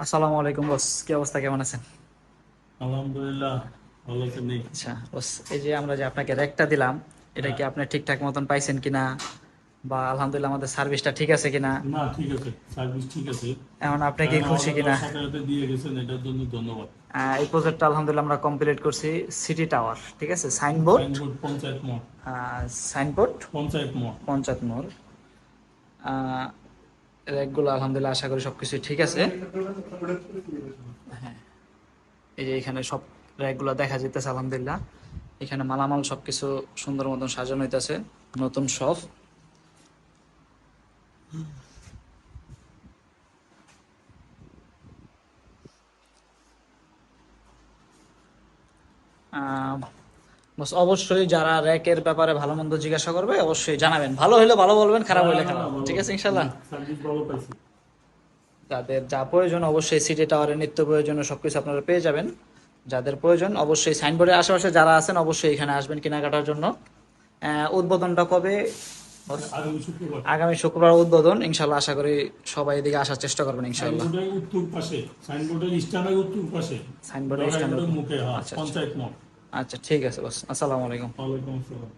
আসসালামু আলাইকুম বস, কি অবস্থা, কেমন আছেন? আলহামদুলিল্লাহ, ভালো তো নেই। আচ্ছা বস, এই যে আমরা যে আপনাকে র্যাকটা দিলাম, এটা হ্যাঁ। কি আপনি ঠিকঠাক মতন পাইছেন কিনা, বা আলহামদুলিল্লাহ আমাদের সার্ভিসটা ঠিক আছে কিনা, না, ঠিক আছে, সার্ভিস ঠিক আছে। এখন আপনি কি কারণ খুশি অর্ডার কিনা? দেওয়ার সাথে সাথে দিয়ে গেছেন, এটার জন্য ধন্যবাদ। এই প্রজেক্টটা আলহামদুলিল্লাহ আমরা কমপ্লিট করছি। সিটি টাওয়ার, ঠিক আছে, সাইনবোর্ড, সাইনবোর্ড পঞ্চায়েত মোড়। সাইনবোর্ড পঞ্চায়েত মোড়। পঞ্চায়েত মোড়। র্যাকগুলো আলহামদুলিল্লাহ আশা করি সবকিছু ঠিক আছে। হ্যাঁ, এই যে এখানে সব র্যাকগুলো দেখা যেতেছে আলহামদুলিল্লাহ। এখানে মালামাল সবকিছু সুন্দর মতন সাজানো হইতেছে, নতুন সব। আহ, বস অবশ্যই যারা র্যাকের ব্যাপারে ভালো মন্দ জিজ্ঞাসা করবে অবশ্যই জানাবেন, ভালো হলে ভালো বলবেন, খারাপ না, হলে না, না, খারাপ, ভালো। ঠিক আছে ইনশাল্লাহ। সার্ভিস ভালো পাইছি। যাদের যা প্রয়োজন অবশ্যই সিটি টাওয়ারের নিত্য প্রয়োজনীয় সবকিছু আপনারা পেয়ে যাবেন। যাদের প্রয়োজন অবশ্যই সাইনবোর্ডের আশেপাশে যারা আছেন অবশ্যই এখানে আসবেন কেনাকাটার জন্য। উদ্বোধনটা কবে বস? আগামী শুক্রবার। আগামী শুক্রবার উদ্বোধন, ইনশাল্লাহ আশা করি সবাই এদিকে আসার চেষ্টা করবেন ইনশাল্লাহ। সাইনবোর্ডের উত্তর পাশে, সাইনবোর্ডের স্ট্যান্ডের উত্তর পাশে, সাইনবোর্ডে জগাই রোডের মুখে, হ্যাঁ, আচ্ছা আচ্ছা। পঞ্চায়েত মোড়। আচ্ছা ঠিক আছে বস, আসসালামু আলাইকুম। ওয়ালাইকুম আসসালাম।